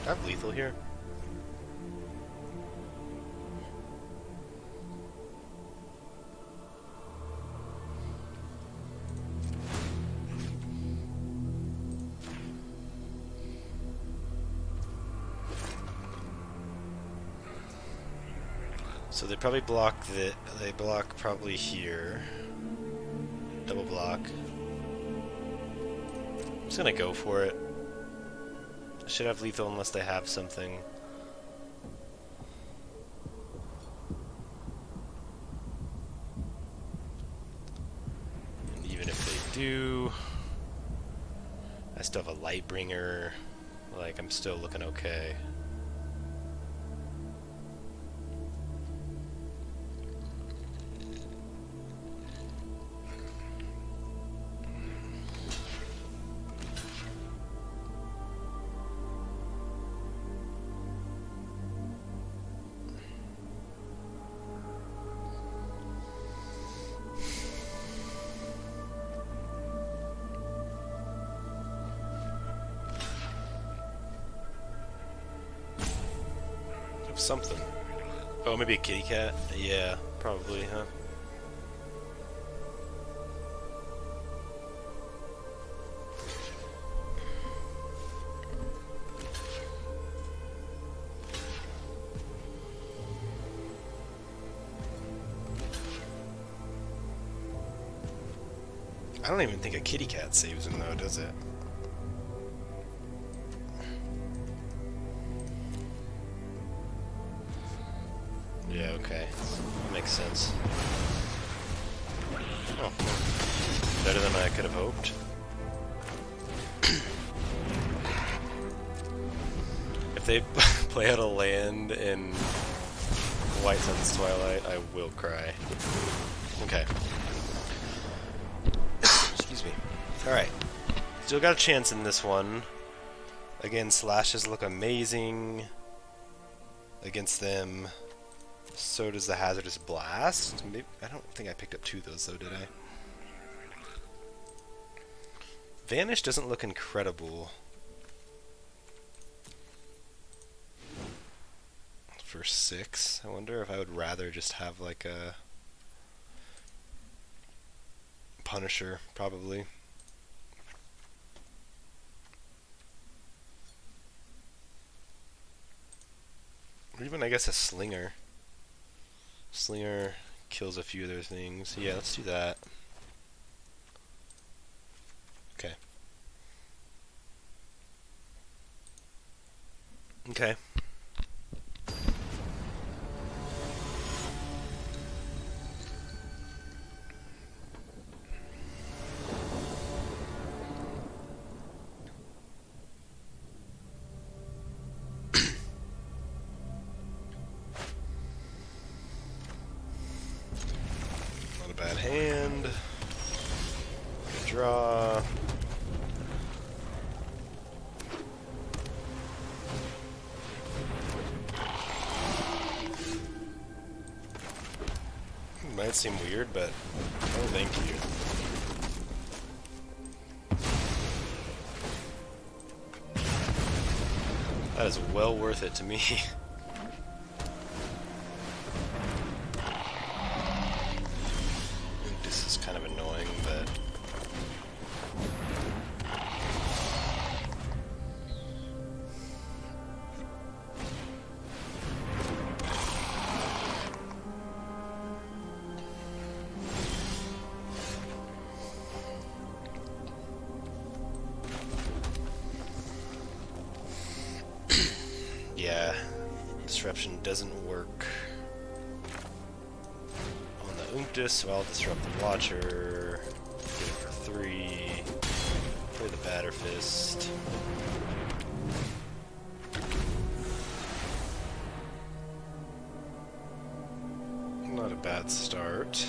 I have lethal here. So they probably block they block probably here. Double block. I'm just gonna go for it. Should have lethal unless they have something. And even if they do, I still have a Lightbringer. Like, I'm still looking okay. Something. Oh, maybe a kitty cat? Yeah, probably, huh? I don't even think a kitty cat saves him though, does it? Yeah, okay. That makes sense. Oh, better than I could have hoped. If they play out a land in White Sun's Twilight, I will cry. Okay. Excuse me. Alright. Still got a chance in this one. Again, slashes look amazing against them. So does the Hazardous Blast. Maybe, I don't think I picked up 2 of those though, did I? Vanish doesn't look incredible. For 6. I wonder if I would rather just have like a Punisher, probably. Or even, I guess, a Slinger. Slinger kills a few other things. Yeah, let's do that. Okay. Okay. Bad hand. draw. Might seem weird, but oh, thank you. That is well worth it to me. This is kind of annoying, but yeah, disruption doesn't work on the Unctus, so I'll disrupt the Watcher, get it for 3, play the Batterfirst. Not a bad start.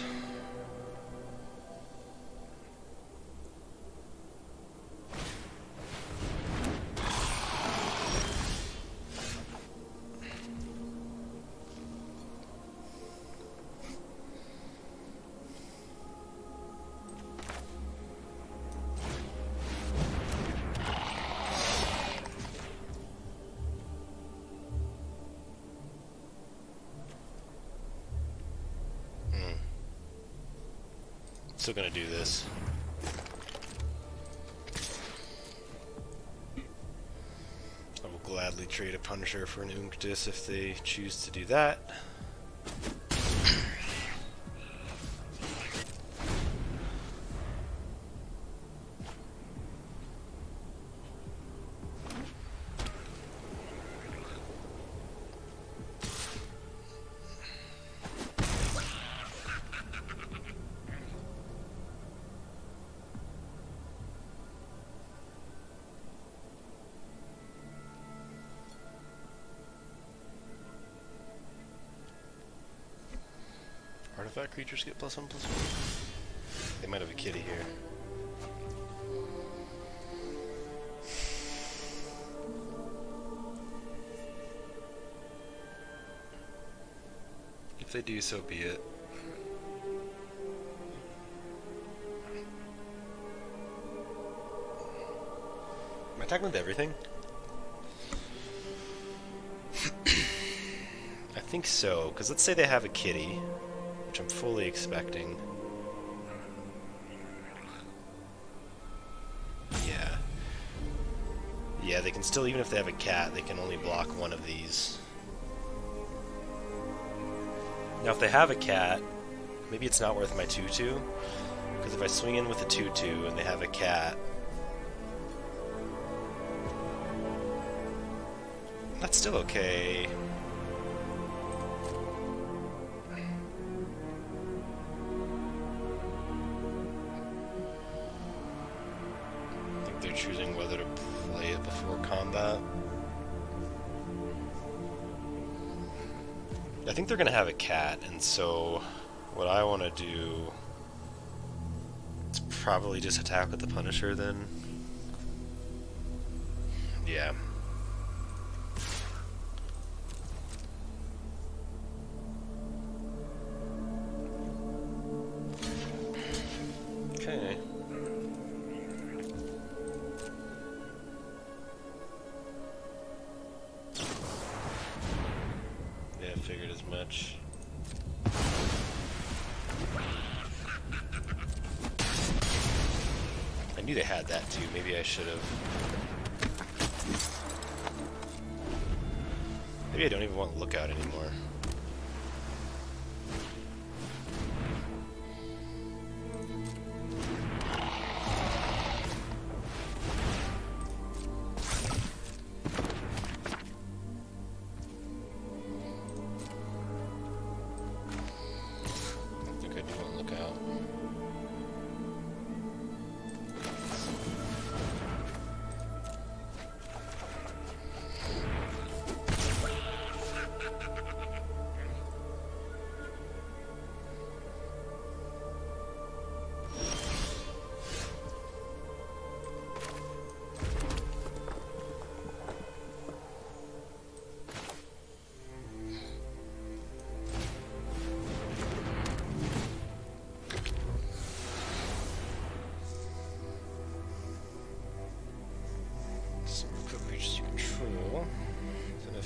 Still gonna do this. I will gladly trade a Punisher for an Unctus if they choose to do that. Artifact creatures get +1/+1. They might have a kitty here. If they do, so be it. Am I attacking with everything? I think so, because let's say they have a kitty, which I'm fully expecting. Yeah. Yeah, they can still, even if they have a cat, they can only block one of these. Now if they have a cat, maybe it's not worth my 2/2, because if I swing in with a 2/2 and they have a cat, that's still okay. I think they're choosing whether to play it before combat. I think they're going to have a cat, and so what I want to do is probably just attack with the Punisher then. Yeah. Okay. Yeah, I figured as much. I knew they had that too. Maybe I should have. Maybe I don't even want Lookout anymore. I think I do want Lookout.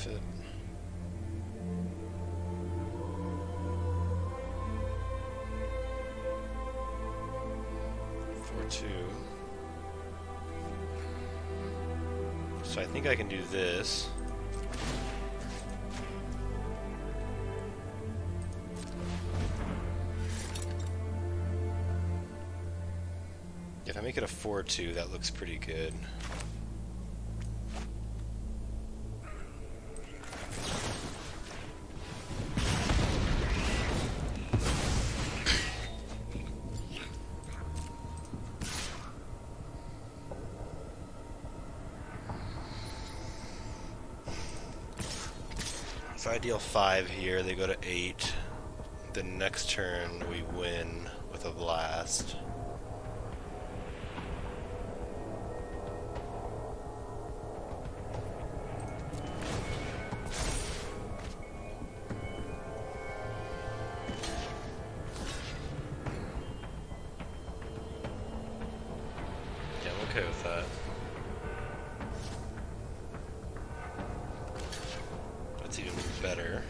with it. So I think I can do this. If I make it a 4-2, that looks pretty good. So I deal 5 here, they go to 8. The next turn we win with a blast. Yeah, I'm okay with that. That's even better.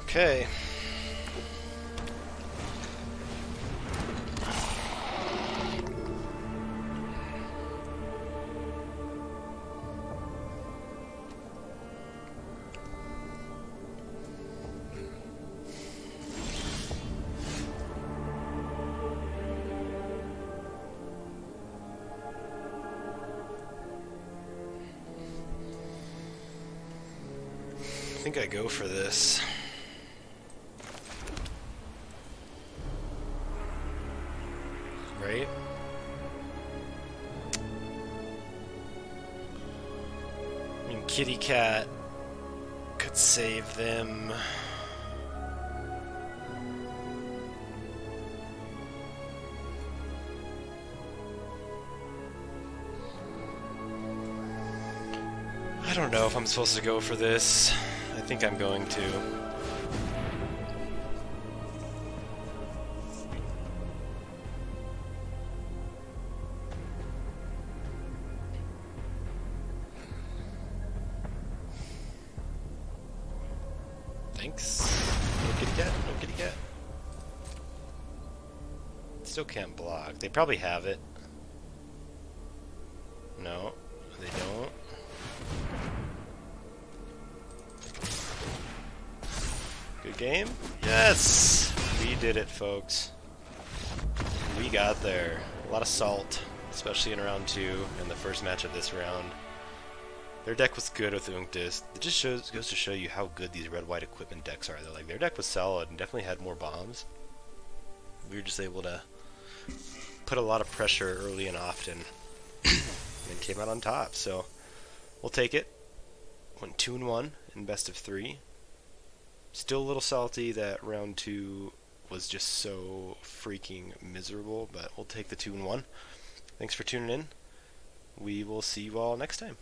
Okay. I think I go for this. Right? I mean, Kitty Cat could save them. I don't know if I'm supposed to go for this. I think I'm going to. Thanks. No kitty cat, no kitty cat. Still can't block. They probably have it. No, they don't. Good game? Yes! We did it, folks. We got there. A lot of salt, especially in round 2 and the first match of this round. Their deck was good with Unctus. It just goes to show you how good these red-white equipment decks are. Like, their deck was solid and definitely had more bombs. We were just able to put a lot of pressure early and often and came out on top. So we'll take it. Went 2-1 in best of 3. Still a little salty that round 2 was just so freaking miserable, but we'll take the 2-1. Thanks for tuning in. We will see you all next time.